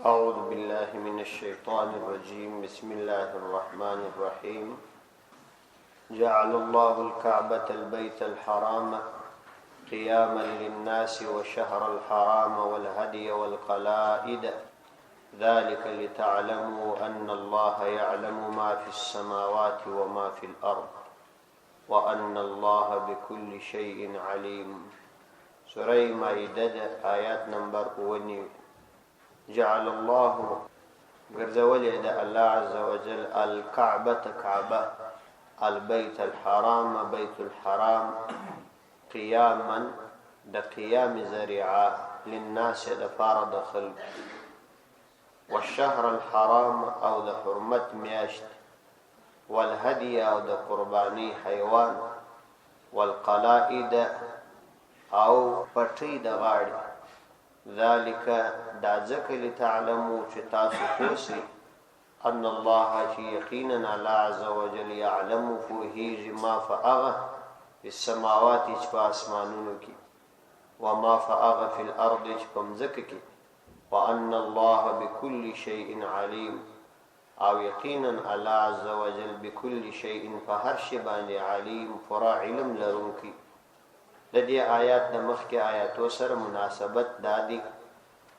أعوذ بالله من الشيطان الرجيم. بسم الله الرحمن الرحيم. جعل الله الكعبة البيت الحرام قياما للناس والشهر الحرام والهدي والقلائد ذلك لتعلموا أن الله يعلم ما في السماوات وما في الأرض وأن الله بكل شيء عليم. سورة مائدة آيات نمبر 9. جعل الله ګرځولې د الله عز وجل الكعبة كعبة البيت الحرام بيت الحرام قياما د قيام ذريعه للناس د فارد خلق والشهر الحرام او د حرمت میاشت والهدي او د قرباني حیوان والقلائد او پټي د غاړي ذلك دا ذکر لتعلموا چې تاسو پوسی ان الله چې یقینا الله عز وجل يعلم فوهیج ما فاغه في السماوات چې په اسمانونو کې وما فاغه في الارض چې په مځکه کې وان الله بكل شيء عليم او یقینا الله عز وجل بكل شيء فهر شی باندې علیم فرا علم لرونکي. د دې آیات د مخکې آیاتو سره مناسبت دادی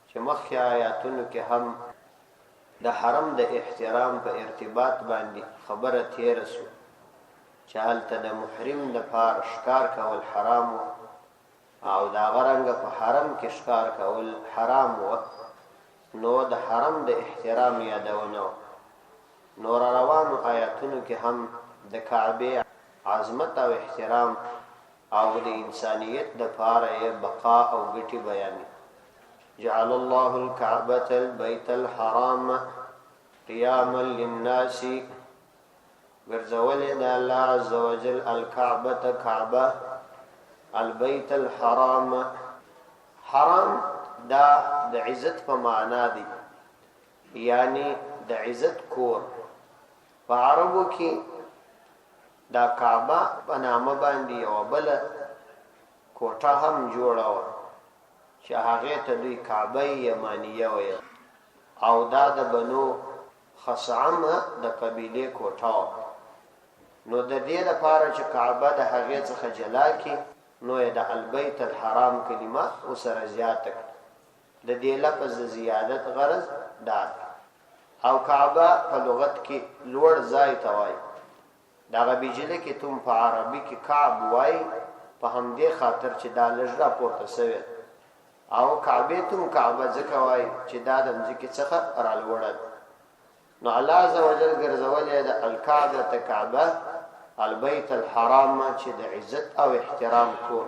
چې مخکې آیاتونو کې هم د حرم د احترام په ارتباط باندې خبره تیر شو چې هلته د محرم د پار ښکار کول حرام او دا غرنګ په حرم کې ښکار کول حرام و. نو د حرم د احترام یادونه نور روانو آیاتونو کې هم د کعبه عظمت او احترام او د انسانیت د پاره بقا او ګټي بیان. جعل الله الكعبة البيت الحرام قياما للناس ګرځولې د الله عز وجل الكعبة كعبة البيت الحرام. حرام دا د عزت په معنا دی یعنی د عزت کور. په عربو کې دا کعبه په نامه باندې یو بل کوټه هم جوړه و چې هغه ته دوی کعبه یمانیه وایي او دا د بنو خصعم د قبیله کوټه. نو د دې لپاره چې کعبه د هغه څخه جلا کی نو د البیت الحرام کلمه وسره زیاته د دې لفظ زیادت غرض دا او کعبه په لغت کې لوړ ځای ته وایي. دا غبیجله کې تم په عربي کې کعب وای په همدې خاطر چې دا لږ را پورته شوی او کعبه تم کعبه ځکه وای چې دا د ځکه څخه را لوړه. نو الله عز وجل ګرځولې د الکعبه کعبه البيت الحرام چې د عزت او احترام کور.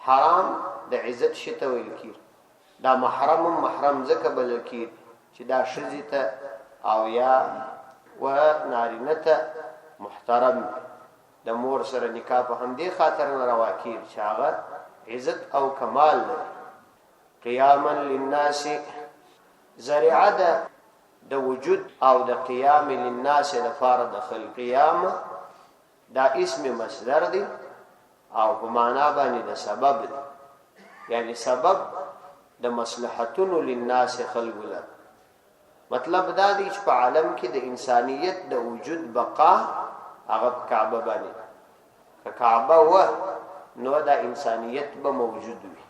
حرام د عزت شته ویل کی دا محرم ځکه بل کی چې دا شذې ته او یا و نارینه ته محترم د مور سره نکاح په هم دي خاطر نه رواکیر شاغت عزت او کمال لري. قیاما للناس ذریعه د وجود او د قیام للناس د فرض خلق. قیام دا اسم مصدر دی او په معنا باندې د سبب دی یعنی سبب د مصلحتونو للناس خلق له. مطلب دا دی چې په عالم کې د انسانیت د وجود بقا هغه کعبه باندې که کعبه و نو دا انسانیت به موجود وي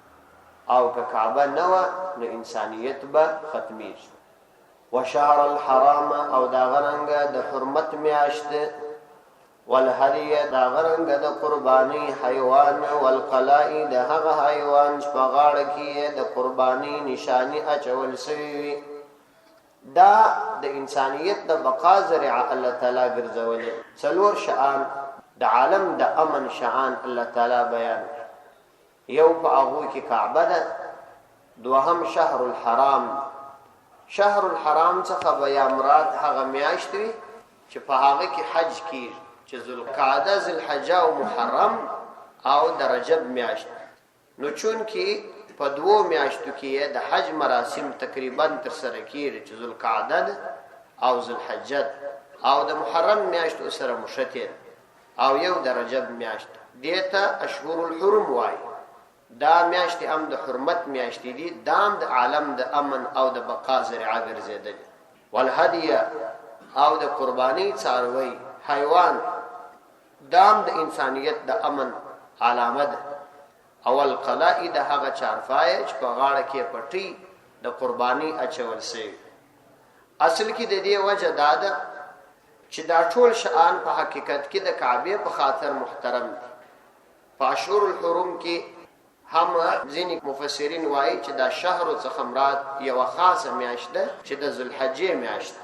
او که کعبه نه و نو انسانیت به ختمي شي. وشهر الحرام او دا غرنګ د حرمت میاشت والهدي دا غرنګ د قرباني حیوان والقلائد هغه حیوان چې په غاړه کې د قرباني نشانی اچول شوی دا د انسانیت د بقا ذریعہ الله تعالی ګرځولې. څلور شان د عالم د امن شان الله تعالی بیان. یو په هغه کې کعبه ده. دوهم شهر الحرام. شهر الحرام څخه بیا مراد هغه میاشت وي چې په هغه کې حج کیږي چې ذوالقعده ذوالحجه او محرم او د رجب میاشت. نو چون کې په دوو میاشتو کې د حج مراسم تقریبا تر سره کیږي چې ذوالقعده او ذوالحجه او د محرم میاشتو سره مشته او یو د رجب میاشت دیته اشهر الحرم وای. دا میاشتې هم د حرمت میاشتې دي، دام د عالم د امن او د بقا ذریعه ګرځېدل. والهدی او د قربانی څاروي حیوان دام د انسانیت د امن علامه ده. اول قلائد هغه چارپای چې په غاړه کې پټي د قربانی اچول سي. اصل کې د دې وجه دا ده چې دا ټول شان په حقیقت کې د کعبه په خاطر محترم دي. په اشهر الحرم کې هم ځینې مفسرین وایي چې دا شهر څخه مراد یو خاصه میاشت ده چې د ذوالحجې میاشت ده.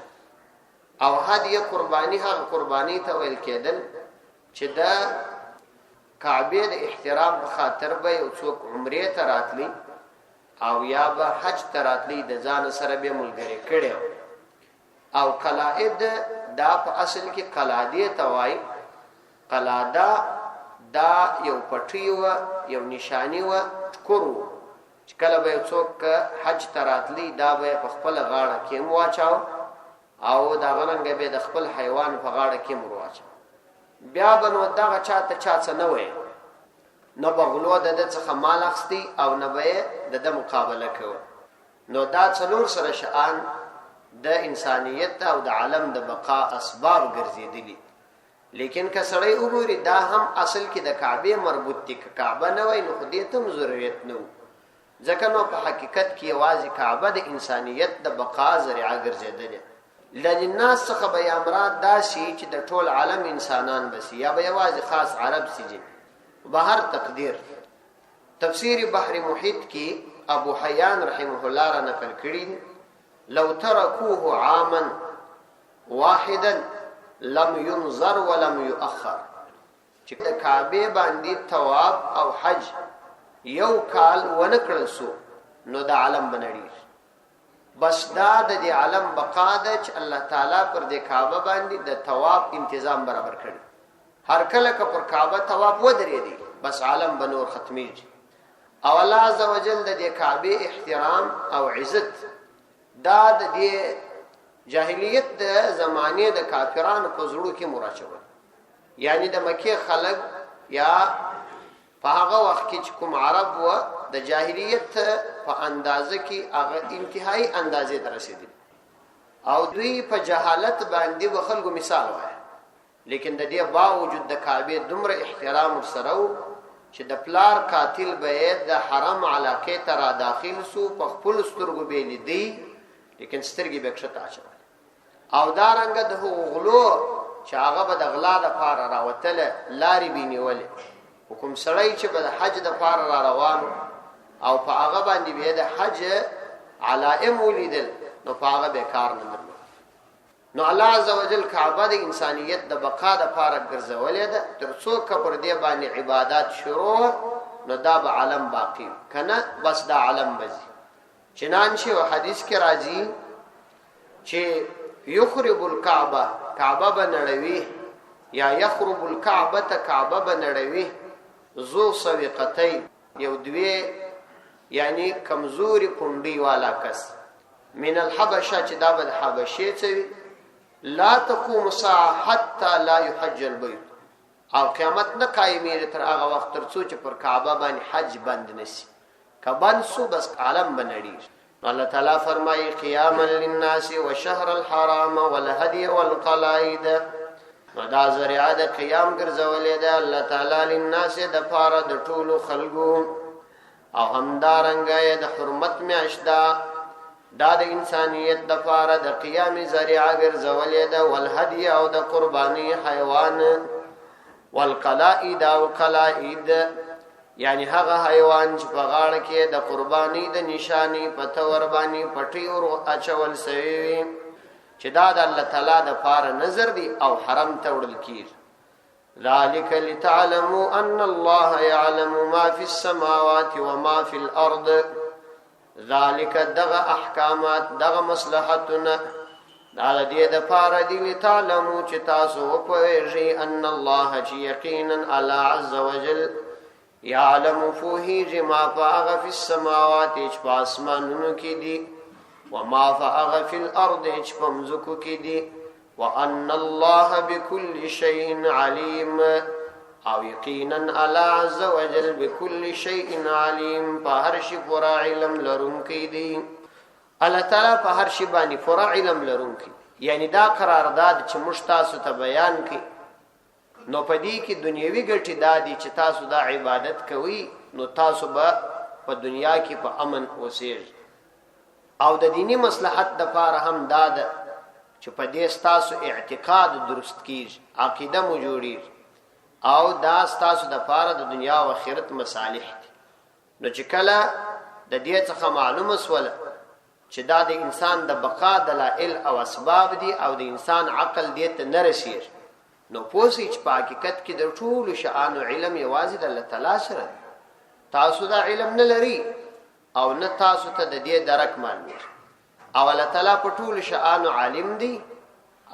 او هدیه قربانی هغه قربانی ته ویل کېدل چې د کعبه د احترام په خاطر به یو څوک عمره ته راتلی او یا به حج ته راتلی د ځان سره به ملګری کړي. او قلائد دا په اصل کې قلاده ته وایي. قلاده دا یو پټي و، یو نشانی و ټکرو چې کله به څوک حج ته راتلی دا به په خپل غاړه کې واچاو او دا غننګ به د خپل حیوان په غاړه کې مرواچ. بیا به نو دغه چاته چاڅ نه وای، نه بغلو د څخه مال اخستي او نه به د مقابله کوي. نو دا څلور سره شان د انسانیت او د عالم د بقا اسباب ګرځېدلي. لیکن که سړی وګوري دا هم اصل کې د کعبه مربوط دي. که کعبه نه وای نو خو دې ته ضرورت نه و، ځکه نو په حقیقت کې یوازې کعبه د انسانیت د بقا ذریعہ ګرځېدلې. لناس څخه به امراد دا شي چې د ټول عالم انسانان بس یا به یوازې خاص عرب سي. بهر تقدیر تفسیر بحر محیط کې ابو حیان رحمه الله را نقل کړی لو تركوه عاما واحدا لم ينظر ولم يؤخر. چې د کعبه باندې ثواب او حج یو کال ونکړل سو نو د عالم بنړي. بس دا د دې عالم بقا ده چې الله تعالی پر دې کعبه باندې د ثواب تنظیم برابر کړی. هر کله که پر کعبه ثواب ودرې دي بس عالم بنور ختميږي. او الله عز وجل د دې کعبه احترام او عزت دا د دې جاهلیت د زمانه د کافرانو په زړه کې مراچوه. یعنی د مکه خلک یا په هغه وخت کې کوم عرب و د جاهلیت په اندازه کې هغه انتهایی اندازې ته رسیدل او دوی په جهالت باندې و خلکو مثال وای. لیکن د دې باوجود د کعبه دومره احترام سره چې د پلار قاتل به د حرم علاقه ته را داخل سو په خپل سترګو به لیدي، لیکن سترګې به کښته اچول. او دا رنګ د غلو چې هغه به د غلا د پاره راوتله لارې بینیولې. حکم سړی چې به د حج د پاره را روان او په هغه باندې به د حج علائم ولیدل نو په هغه به کار نه درلود. نو الله عز وجل کعبه د انسانیت د بقا د پاره ګرځولې ده. تر څو کفر دی باندې عبادت شروع نو دا به عالم باقی کنه بس دا عالم بزي. چنانچه او حدیث کې راځي چې یخرب الكعبه کعبه بنړوي یا یخرب الكعبه کعبه بنړوي ذو سوقتين یو دوی یعنی کمزوري پونډي والا کس من الحبشه چې دا بل حبشه څوي لا تقوم ساعه حتى لا يحج البيت. او قیامت نه قائمه تر هغه وخت تر څو چې پر کعبه باندې حج بند نشي. کبن سو بس عالم بنړي. الله تعالی فرمایي قیاما للناس وشهر الحرام والهدي والقلائد. دا ذریعہ د قیام ګرځولې ده الله تعالی للناس د پاره د ټولو خلقو او همدارنګ د حرمت میاشدا دا د انسانیت د پاره د قیام ذریعہ ګرځولې ده والهدي او د قربانی حیوان والقلائد او قلائد یعنی هغه حیوان چې په غاړه کې د قربانی د نشانی په تور باندې پټي او اچول سوی چې دا د الله تعالی د پاره نظر دی او حرم ته وړل کیږي. ذالک لتعلموا ان الله يعلم ما في السماوات وما في الارض. ذالک دغه احکامات دغه مصلحتونه دا دې د پاره دی لتعلموا چې تاسو وپوهیږئ ان الله چې یقینا الله عز وجل يعلم فوهیږي ما فاغ في السماوات چې په اسمانونو کې دي وما فاغ في الارض چې په مځکو کې دي وان الله بكل شيء عليم او یقینا الله عز وجل بكل شيء علیم په هر شي پورا علم لرونکی دی. الله تعالی په هر شي باندې پورا علم لرونکی، یعنی دا قرارداد چې موږ تاسو ته بیان کړي نو پدې کې دنیوي ګټې دادي چې تاسو دا عبادت کوئ نو تاسو به په دنیا کې په امن اوسئ، او د دینی مصلحت د پاره هم داده چې په دې تاسو اعتقاد درست کیږي، عقیده مو جوړیږي، او دا تاسو د پاره د دنیا او آخرت مصالح دي. نو چې کله د دې څخه معلومه سوله چې دا د انسان د بقا دلایل او اسباب دي او د انسان عقل دې ته نه رسیږي، نو پوسی چې په حقیقت کې د ټولو شأن او علم یوازې د الله تعالی سره. تاسو دا علم نه لري او نه تاسو ته د دې درک معلوم، او الله تعالی په ټولو شأن عالم دی،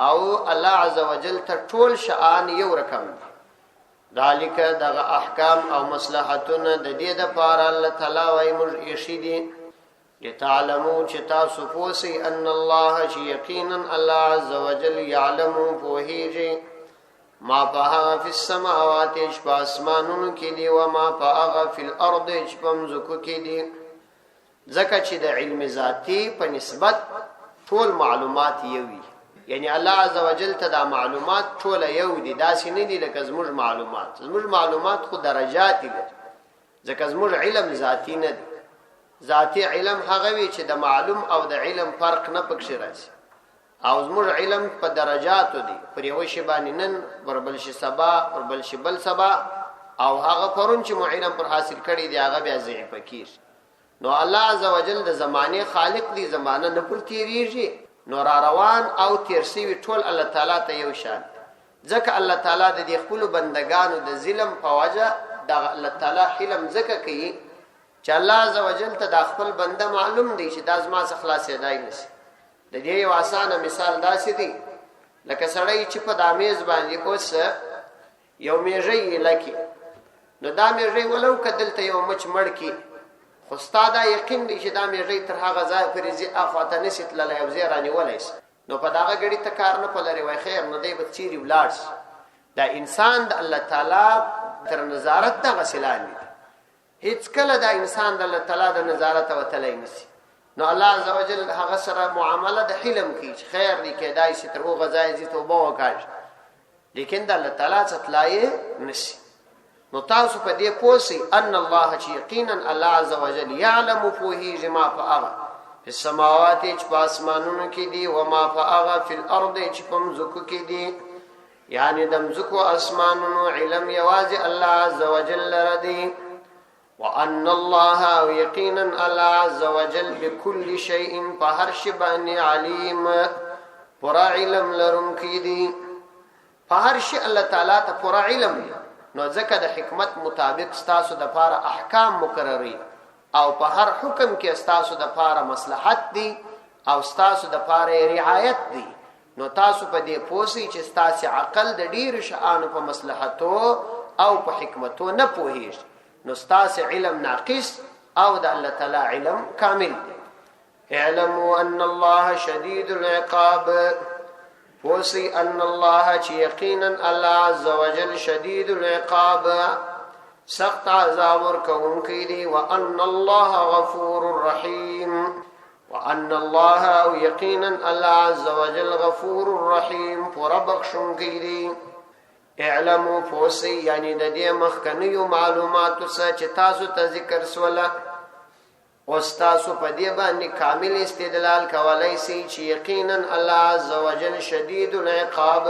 او الله عز وجل ته ټول شأن یو رقم دی. ذالک دغه احکام او مصلحتونه د دې د پاره الله تعالی وايي موږ یې دي لتعلموا چې تاسو پوسی ان الله چې یقینا الله عز وجل يعلم پوهیږي ما په فی السماوات چې په اسمانونو کې دي او ما په فی الارض چې په مځکو کې دي. ځکه چې د علم ذاتی په نسبت ټول معلومات یو وي، یعنی الله عز وجل ته دا معلومات ټول یو دي، داسې نه دي لکه زموږ معلومات. زموږ معلومات خو درجات دي، ځکه زموږ علم ذاتی نه دی. ذاتی علم هغه وی چې د معلوم او د علم فرق نه پکښ راځي، او زموږ علم په درجاتو دي، پر یو شی باندې نن پر بل شي سبا، پر بل شي بل سبا، او هغه پرون چې مو علم پر حاصل کړي دی هغه بیا ضعیف کیږي. نو الله عز وجل د زمانه خالق دی، زمانه نه پر تیریږي، نو را روان او تیر سی ټول الله تعالی ته یو شان. ځکه الله تعالی د خپل بندگانو د ظلم په وجه د الله تعالی حلم ځکه کوي چې الله عز وجل ته د خپل بنده معلوم دی چې دا زما څخه خلاصې دی نشي. د دې یو اسانه مثال داسې دی لکه سړی چې په دامیز باندې اوس یو میږي لکه، نو دا میږي ولو کدلته یو مچ مړ کی، خو ستاده یقین دی چې دا میږي تر هغه ځای پرې ځي اخواته نشي تللی او زه رانی ولایس، نو په داغه غړي ته کار نه پلري وای خیر نو دی به چیرې ولاړ. دا انسان د الله تعالی تر نظارت د غسلان دی، هیڅ کله دا انسان د الله تعالی د نظارت او تلای نشي. نو الله عز وجل هغه سره معامله د حلم کوي چې خیر دی کېدای شي تر هغه ځای چې توبه وکړي، لیکن د الله تعالی څخه تلای نشي. نو تاسو په دې پوسی ان الله چې یقینا الله عز وجل يعلم فوهی ما فاغ فی السماوات چې په اسمانونو کې دي او ما فاغ فی الارض چې په مځکو کې دي، یعنی د مځکو اسمانونو علم یوازې الله عز وجل لري. وان الله یقینا الله عز وجل بكل شيء فهر شی باندې علیم پورا علم لرونکی دی. فهر شی الله تعالی ته پورا علم دی، نو ځکه د حکمت مطابق ستاسو د پاره احکام مقرري، او په هر حکم کې ستاسو د پاره مصلحت دی او ستاسو د پاره رعایت دی. نو تاسو په دې پوسی چې ستاسو عقل د ډیر شانو په مصلحتو او په حکمتو نه پوهیږي، نو ستاسو علم ناقص او د الله تعالی علم کامل دی. اعلموا ان الله شدید العقاب، پوسی ان الله چې یقینا الله عز وجل شدید العقاب سخت عذاب ورکوونکی دی. وان الله غفور رحیم، وان الله او یقینا الله عز وجل غفور رحیم پورا بخشونکی دی. اعلموا پوسی یعنی د دې مخکنیو معلوماتو څخه چې تاسو ته ذکر سوله او تاسو په دې باندې کامل استدلال کولای شئ چې یقینا الله عز وجل شدید العقاب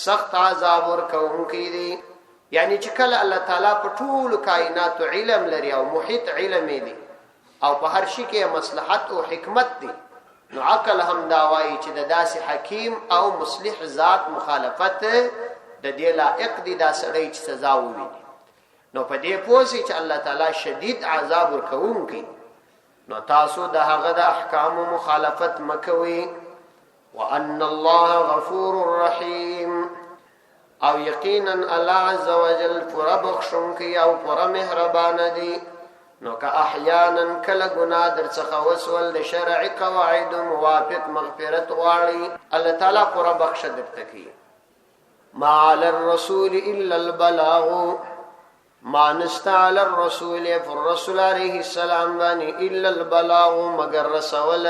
سخت عذاب ورکوونکی دی. یعنی چې کله الله تعالی په ټول کائنات علم لري او محیط علم دی او په هر شي کې مصلحت او حکمت دی، نو عقل هم دا وایي چې د داسې حکیم او مصلح ذات مخالفت د دې لائق دي دا سړی چې سزا وویني. نو په دې پوسی چې الله تعالی شدید عذاب ورکوونکی، نو تاسو د هغه د احکام مخالفت مکوئ. وان الله غفور رحیم، او یقینا الله عز وجل پورا بخشونکی او پورا مهربان دی. نو که احیانا کله گناه در څخه وسول د شرعي قواعد موافق مغفرت غواړي، الله تعالی پورا بخښ درته کوي. ما علی الرسول الا البلاغ ما نستا علی الرسول فالرسول علیہ السلام بانی الا البلاغ مگر رسول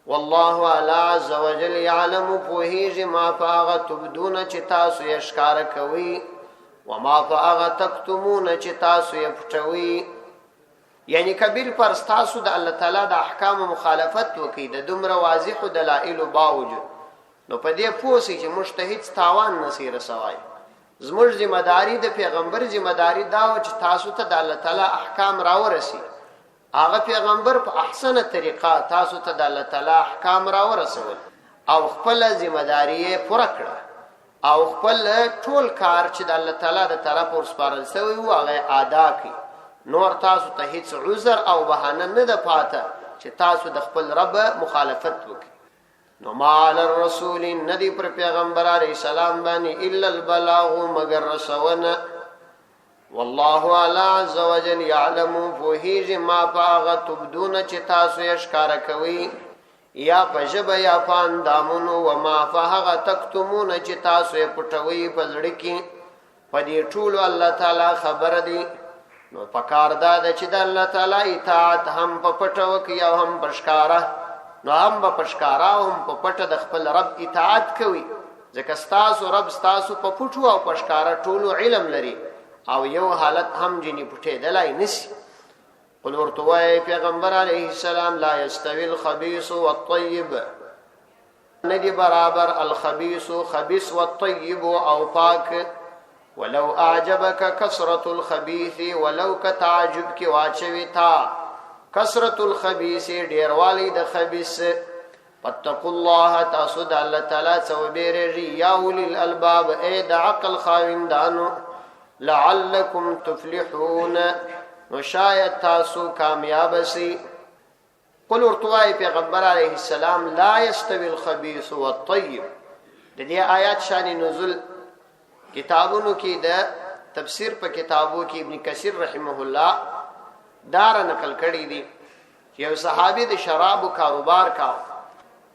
والله علا عز وجل یعلم پوهیږي ما فاغ تبدون چې تاسو یې ښکار کوي وما فاغ تکتمون چې تاسو یې پټوي. یعنی کبیر پر تاسو د الله تعالی د احکام مخالفت وکي د دومره واضح دلایل باوجود، نو په دې پوسی چې مجتهد تاوان نصیر سوای. زموږ ذمہ داری د پیغمبر ذمہ داری دا و چې تاسو ته د الله تعالی احکام راورسي. هغه پیغمبر په احسنه طریقه تاسو ته د الله تعالی احکام راورسول او خپل ذمہ داری پوره کړه او خپل ټول کار چې د الله تعالی د طرف ورسپارل شوی و هغه ادا کړي. نور تاسو ته هیڅ عذر او بهانه نه ده پاته چې تاسو د خپل رب مخالفت وکړي. نو ما علی الرسول ندی پر پیغمبر علیہ السلام باندې الا البلاغ مگر رسونه. والله علا عز وجل یعلم فوهیږي ما پاغه تبدون چې تاسو یې ښکاره کوي یا په ژبه یا په اندامونو وما فهغه تکتمون چې تاسو یې پټوي په زړه کې. په دې ټولو الله تعالی خبر دی. نو پکار دا ده چې د الله تعالی اطاعت هم په پټه وکړي او هم په ښکاره. نو هم په ښکاره او هم په پټه د خپل رب اطاعت کوي ځکه ستاسو رب ستاسو په پټو او په ښکاره ټولو علم لري او یو حالت هم جنی پټېدلی نسی. قل ورته وایي پیغمبر علیه السلام لا یستوی الخبیث والطیب، ندی برابر الخبیث خبیث والطیب او پاک. ولو اعجبک کثرت الخبیث ولو کتعجب کی واچوی تا کثرت الخبیث ډیروالی د خبیث. فاتقوا الله تاسو د الله تعالی څخه بیریږئ یا اولی الالباب ای د عقل خاوندانو لعلکم تفلحون نو شاید تاسو کامیاب سی. قل ورتوای پیغمبر علیہ السلام لا یستوی الخبیث والطیب. د دې آیات شان نزول کتابونو کې د تفسیر په کتابو کې ابن کثیر رحمه الله دار نقل کړی دی. یو صحابي د شراب کاروبار کاو،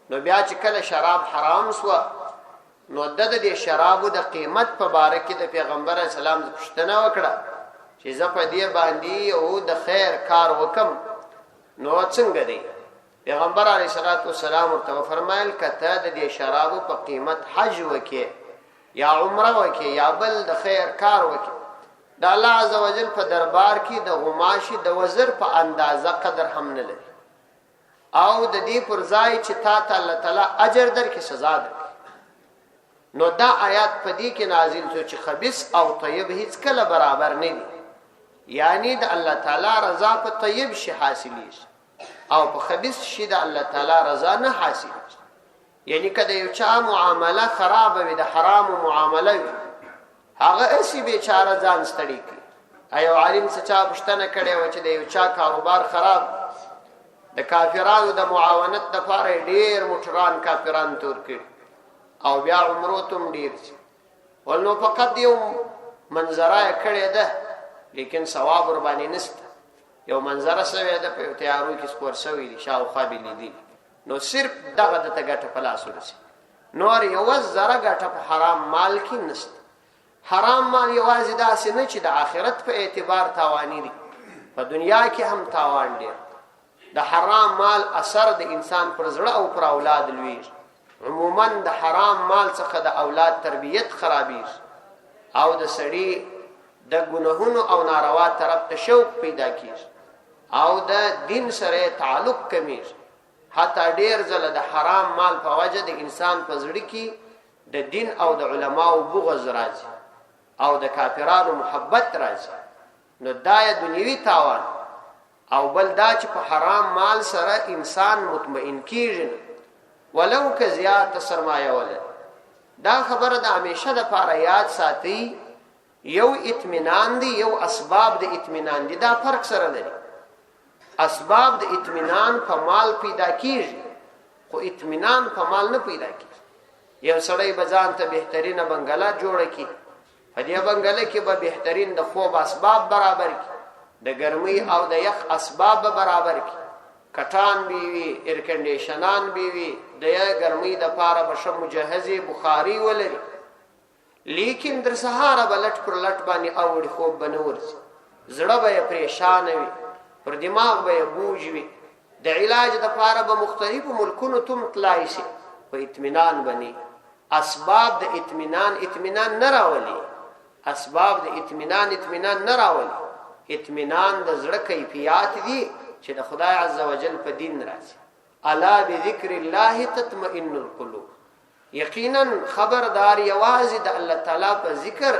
نو بیا چې کله شراب حرام سو نو د شرابو د قیمت په باره کې د پیغمبر اسلام پوښتنه وکړه چې زه په دې باندې او د خیر کار وکم نو څنګه دی. پیغمبر علیه الصلاۃ والسلام ورته فرمایل کته د دې شرابو په قیمت حج وکې یا عمره وکې یا بل د خیر کار وکې، د الله عزوجل په دربار کې د غماشي د وزر په اندازه قدر هم نه لري او د دې پر ځای چې تا ته الله تعالی اجر درکې سزا درکې. نو دا آیات په دې کې نازل شو چې خبیث او طیب هیڅ کله برابر نه دي. یعنی د الله تعالی رضا په طیب شي حاصلېږي او په خبیث شي د الله تعالی رضا نه حاصلېږي. یعنی کله یو چا معامله خراب وي د حرام معامله وي هغه اسی بیچاره ځان ستړي کوي. ایو عالم څه چا پوښتنه کړې و چې د یو چا کاروبار خراب د کافرانو د معاونت دپاره ډېر موټران کافران تور کړي او بیا عمرو تم ډیر شي ولنو فقط یو منظره کړی ده لیکن ثواب ور باندې نشته. یو منظره سوی ده په تیارو کې سپور سوی دي شاوخوا به لیدي نو صرف دغه د تګټه په لاس ورسي. نور یو زره ګټه په حرام مال کې نشته. حرام مال یوازې داسې نه چې د آخرت په اعتبار تاوانی دي، په دنیا کې هم تاوان ډیر. د حرام مال اثر د انسان پر زړه او پر اولاد لویږي. عموما د حرام مال څخه د اولاد تربیت خرابېږي او د سړي د ګناهونو او ناروا طرف ته شوق پیدا کیږي او د دین سره تعلق کمیږي. حتی ډیر ځله د حرام مال په وجه د انسان په زړه کې د دین او د علماو بغض راځي او د کافرانو محبت راځي. نو دا دنیوي تاوان او بل دا چې په حرام مال سره انسان مطمئن کیږي ولو که زیات سرمایه ولري. دا خبره د همیشه د پاره یاد ساتي. یو اطمینان دی یو اسباب د اطمینان دی، دا فرق سره لري. اسباب د اطمینان په مال پیدا کیږي خو اطمینان په مال نه پیدا کیږي. یو سړی به ځان ته بهترینه بنګله جوړه کړي، په دې بنګله کې به بهترین د خوب اسباب برابر کړي، د ګرمۍ او د یخ اسباب به برابر کړي، کټان بیوي ایر کنډیشنان بیوي د ګرمۍ د پاره به ښه مجهزې بخاري ولري. لیکن در سهار به لټ پر لټ باندې اوړي خوب به نه ورځي، زړه به یې پریشان وي، پر دماغ به یې بوج وي، د علاج دپاره به مختلفو ملکونو تم تلای شي، په اطمینان بني. اسباب د اطمینان نه راولي، اسباب د اطمینان نه راولي. اطمینان د زړه کیفیات دي چې د خدای عز وجل په دین راځي. الا بذکر الله تطمئن القلوب. یقینا خبردار یوازې د الله تعالی په ذکر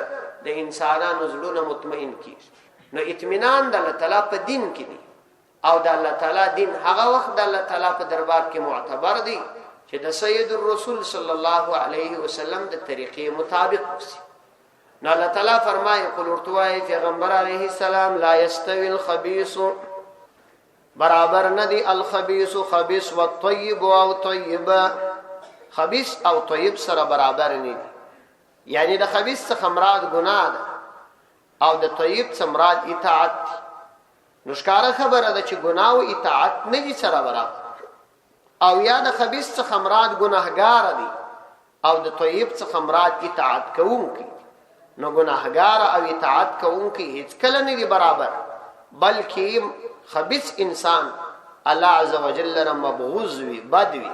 د انسانانو زړونه مطمئن کیږي. نو اطمینان د الله تعالی په دین کې دی، او د الله تعالی دین هغه وخت د الله تعالی په دربار کې معتبر دی چې د سید الرسول صلی الله علیه وسلم د طریقې مطابق وسی. نو الله تعالی فرمایي قل ورتوای پیغمبر علیه السلام لا یستوی الخبیث، برابر ندی الخبیث خبیث والطیب او طیبه، خبیث او طیب سره برابر نه دي. یعنی د خبیث څخه مراد ګناه ده او د طیب څخه مراد اطاعت. نو ښکاره خبره ده چې ګناه او اطاعت نه دي سره برابر، او یا د خبیث څخه مراد ګناهګار دي او د طیب څخه مراد اطاعت کوونکی. نو ګناهګار او اطاعت کوونکی هیڅ کله نه دي برابر، بلکې خبیث انسان الله عز وجل لره مبغوض وي، بد وي،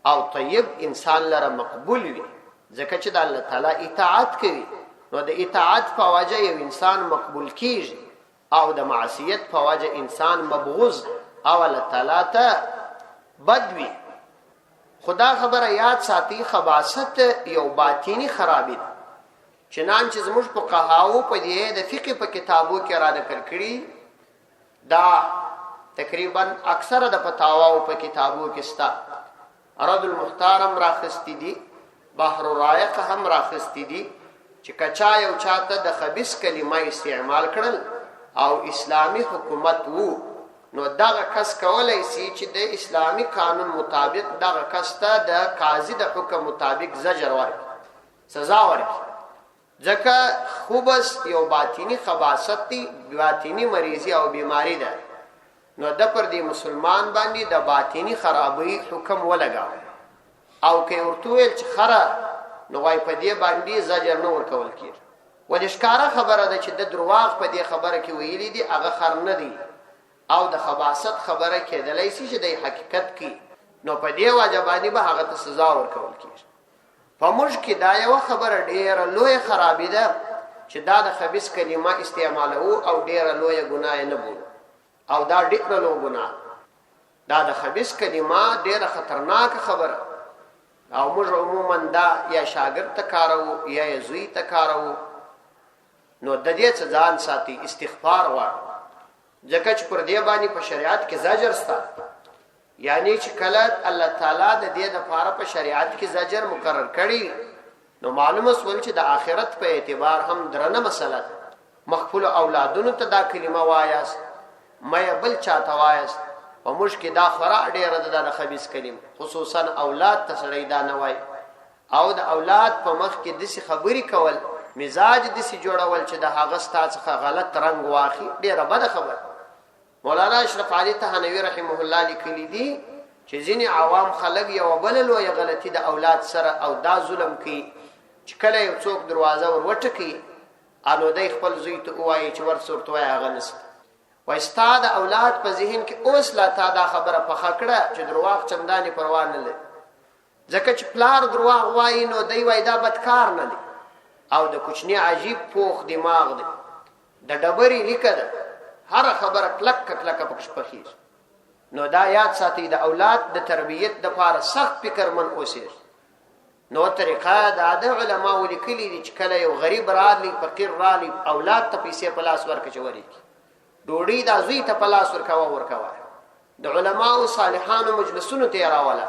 او طیب انسان لره مقبول وي، ځکه چې د الله تعالی اطاعت کوي. نو د اطاعت په وجه یو انسان مقبول کیږي، او د معصیت په وجه انسان مبغوض او الله تعالی ته بد وي. خدا خبره یاد ساتي، خباثت یو باطینی خرابی ده، چنانچه زموږ فقهاو په دې د فقه په کتابو کې را نقل کړي. دا تقریبا اکثره د فتاواو په کتابو کې ستا. رد المحترم راخستی دي، بحر الرائق هم راخستی دي، چې کچا یو چاته د خبیث کلمه استعمال کړل او اسلامی حکومت وو، نو دغه کس کولای شي چې د اسلامی قانون مطابق دغه کس ته د قاضي د حکم مطابق زجر ورکړي، سزا ورکړي. ځکه خوبس یو باطینی خباثت دی، باطینی مریضی او بیماری ده. نو د پر دی مسلمان باندې د باطینی خرابی حکم ولګاو، او که ورته ویل چې خره، نو وای په دې باندې زجر نه ورکول کیږي. ولې ښکاره خبره ده چې د درواغ په دې خبره کې ویلي دي هغه خر نه دی، او د خباثت خبره کېدلی شي چې د حقیقت کې، نو په دې وجه باندې به هغه ته سزا ورکول کیږي. په موږ کې دا یو خبره ډیره لویه خرابي ده چې دا د خبیث کلمه استعمالو او ډیره لویه ګناه نه بولو، او دا ډیره لویه ګناه. دا د خبیث کلمه ډیره خطرناکه خبره، او موږ عموما دا یا شاګرد ته کارو یا زوی ته کارو. نو د دې څخه ځان ساتي، استغفار غواړي، ځکه چې پر دې باندې په شریعت کې زجر سته. یعنی چې کله الله تعالی د دې لپاره په شریعت کې زجر مقرر کړي، نو معلومه سول چې د آخرت په اعتبار هم درنه مسله ده. مخفول اولادونو ته دا کلمه وایاست، مې بل چاته وایاست، او مشکې دا خورا ډیره ده د خبیث کلمه، خصوصا اولاد ته سړی دا نه وای، او د اولاد په مخ کې داسې خبرې کول، مزاج داسې جوړول چې د هغه ستا څخه غلط رنګ واخلي، ډیره بده خبره. مولانا اشرف علي تهانوي رحمه الله لیکلي دي چې ځینې عوام خلک یو بل لویه غلطي د اولاد سره او دا ظلم کوي چې کله یو څوک دروازه ور وټکي، انو دی خپل زوی ته ووایي چې ورسه ورته وایي هغه نسته. وایي ستا د اولاد په ذهن کې اوس لا تا دا خبره پخه کړه چې درواغ چندانې پروا نه لري، ځکه چې پلار درواغ وایي نو دی وایي دا بدکار نه دی، او د کوچني عجیب پوخ دماغ دی، د ډبرې لیکه ده، هر خبره کلکه کلکه پکښ پخېږي. نو دا یاد ساتي د اولاد د تربیت دپاره سخت فکرمن اوسېږي. نو طریقه دا د علماو لیکلي دي چې کله یو غریب راغلی، فقیر راغلی، اولاد ته پیسې په لاس ورکړه چې ورکړي، ډوډۍ دا زوی ته په لاس ورکوه. د علماو صالحانو مجلسونو ته یې راوله،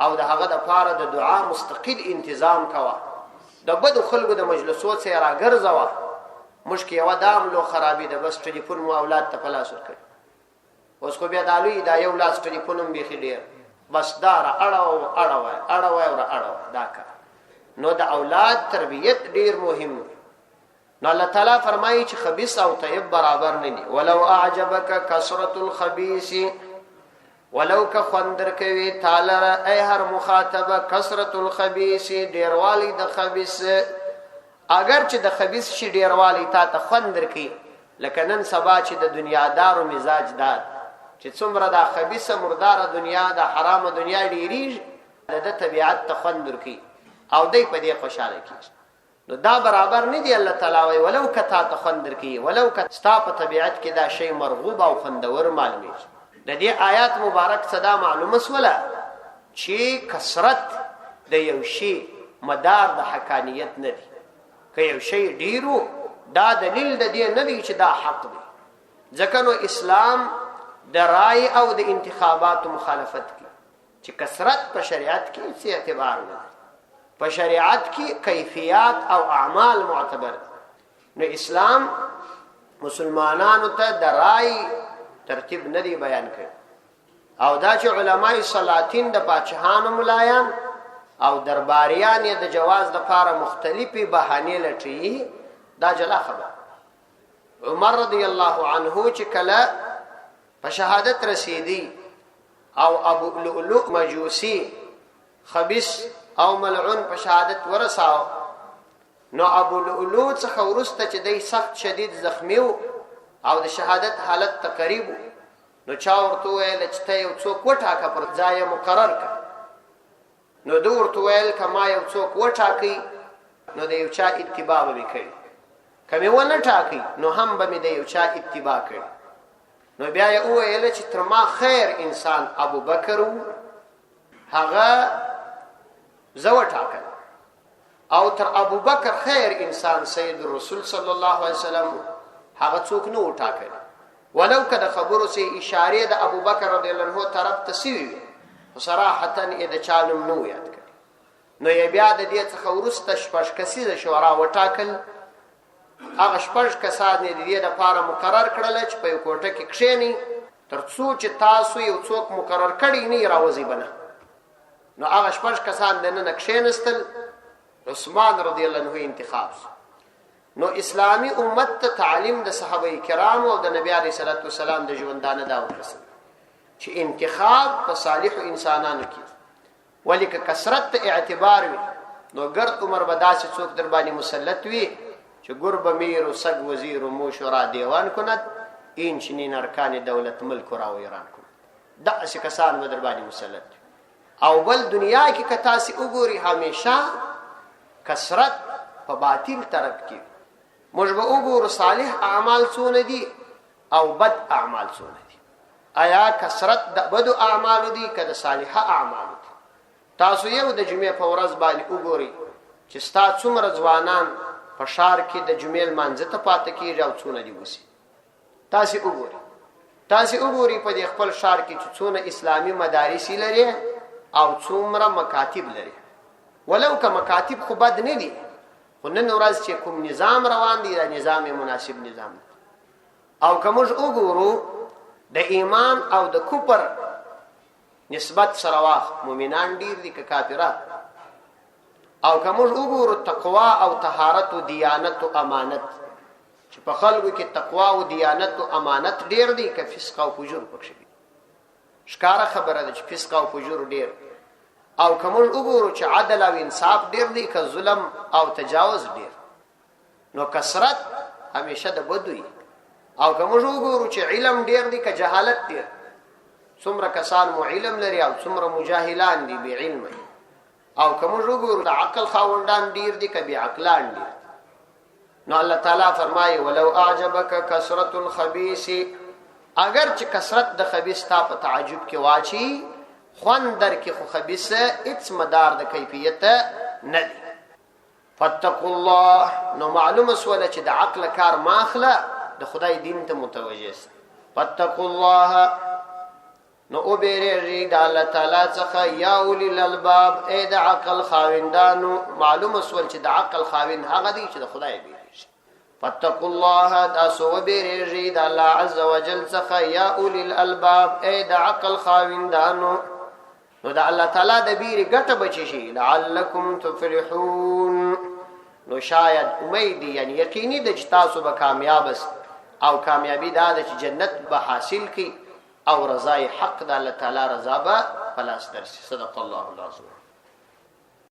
او د هغه دپاره د دعا مستقل انتظام کوه، د بدو خلکو د مجلسو څخه یې راګرځوه. مشکې یوه دام لو خرابي ده، بس ټلیفون مو اولاد ته په لاس ورکړي. اوس خو بیا دا لوی دا یو لاس ټلیفون هم بیخي ډېر، بس دا را اړوی دا کار. نو د اولاد تربیت ډېر مهم دی. نو الله تعالی فرمایي چې خبیث او طیب برابر نه دي. ولو اعجبک کثرت الخبیث، ولو که خوندر کوي تعالی ای هر مخاطبه کثرت الخبیث، ډیروالی د خبیث، اگر چې د خبيث شي ډیروالی تا ته خوند درکې لکه نن سبا چې د دنیادارو مزاج داد چې څومره دا خبيثه مرداره دنیا د حرامه دنیا ډیریږي د طبيعت ته خوند درکې او دای په دې خوشاله کیږي نو دا برابر نه دی. الله تعالی وی ولو کتا ته خوند درکې ولو کتا په طبيعت کې دا شی مرغوب او خوندور معلومیږي. د دې آیات مبارک صدا معلومه سوله چې کثرت د یو شی مدار د حقانیت نه دی. که یو شی ډیرو دا دلیل د دې نه دی چې دا حق دی. ځکه نو اسلام د رای او د انتخابات مخالفت کی چې کثرت په شریعت کې څه اعتبار نه دی. په شریعت کې کیفیت او اعمال معتبر. نو اسلام مسلمانانو ته د رای ترتیب نه دی بیان کړ او دا چې علماء سلاطین د پاچاهانو ملایان او درباریان یې د جواز لپاره مختلفي بهانې لټي دا جلا خبر. عمر رضی الله عنه چې کله په شهادت رسیدي او ابو لؤلؤ مجوسی خبيث او ملعون په شهادت ورساو نو ابو لؤلؤ څخه ورسته چې دی سخت شدید زخمی او د شهادت حالت تقریب نو چا ورته ویل چې ته یو څوک وټاکه پر ځای مقرر کړ. نو دوی ورته ویل کما یو څوک وټاکي نو د یو چا اتباع به کوي کمه ونه ټاکي نو هم به د یو چا اتباع کوي. نو بیا یې ویل چې تر ما خیر انسان ابو بکر هغه زو ټاکل او تر ابو بکر خیر انسان سید رسول صلی الله علیه وسلم هغه څوک نو ټاکل ولو کده خبرو سي اشاره د ابو بکر رضی الله عنه طرف تسوي صراحتا اذا چانم نو یاد کړي. نو یې بیا د دې څخه ورسته شپږ کسیزه شورا وټاکل. هغه شپږ کسان دې د لپاره مقرر کړل چې په یو کوټه کې کښېني تر څو چې تاسو یو څوک مقرر کړی نه راوځي بنه. نو هغه شپږ کسان د نن کښېنستل. عثمان رضی الله عنه انتخاب. نو اسلامی امت ته تعلیم د صحابه کرام او د نبی علیه الصلاۃ والسلام د ژوندانه دا ورسېد چې انتخاب په صالح انسانانو کې ولیک کثرت اعتبار وي نو ګرد عمر بداسه څوک در باندې مسلط وي چې ګرب امیر او سگ وزیر او مشورا دیوان کند این چنین ارکان دولت ملک را ایران کند دا څه کسان در باندې مسلط او بل دنیا کې کتا سي وګوري همیشه کثرت په باطل طرف کې موږ به وګورو صالح اعمال څونه دي او بد اعمال څونه دي. آیا کثرت د بد اعمال دي کده صالحه اعمال دي؟ تاسو یو د جمعې په ورځ باندې وګورئ چې ستا څومره ځوانان په شهر کې د جمعې لمانځه ته پاتې کېږي او څونه دي وسی. تاسو وګورئ په دې خپل شهر کې چې څونه اسلامي مدارس لري او څومره مکاتب لري. ولو که مکاتب خو بد نه دي خو نن ورځ چې کوم نظام روان دی دا نظام مناسب نظام دی. او که موږ وګورو د ایمان او د کفر نسبت سره واخ مؤمنان ډیر دي که کافرات. او که موږ وګورو تقوا او طهارت او دیانت او امانت چې په خلکو کې تقوا او دیانت او امانت ډیر دي که فسق او فجور پکې دي. ښکاره خبره ده چې فسق او فجور ډیر. او که موږ وګورو چې عدل او انصاف ډیر دي که ظلم او تجاوز ډیر. نو کثرت همیشه د بدوي. او که موږ وګورو چې علم ډیر دي که جهالت ډیر. څومره کسان مو علم لري او څومره مجاهلان دي بې علم. او که موږ وګورو د عقل خاوندان ډیر دي که بې عقلان دي. نو الله تعالی فرمایي ولو اعجبک کثرت الخبيث اگر چې کثرت د خبيث تا په تعجب کې واچي خوان در کې خو خبيثه هیڅ مدار د کیفیت نه دی. فتقوا الله نو معلومه سواله چې د عقل کار ماخله د خدای دین ته متوجه است. فتقوا الله نو او بیرېږي د الله تعالی څخه یا اولی الالباب اې د عقل خاوندانو. معلومه سول چې د عقل خاوند هغه دی چې د خدای بیرېږي. فتقوا الله دا سو بیرېږي د الله عز وجل څخه یا اولی الالباب اې د عقل خاوندانو. نو د الله تعالی د بیرې ګټه بچی شي لعلکم تفلحون. نو شاید امید یعنی یقیني د چې تاسو به کامیاب است او کامیابی دا د چې جنت به حاصل کی او رضای حق د الله تعالی رضا به پلاس درسي. صدق الله العظیم.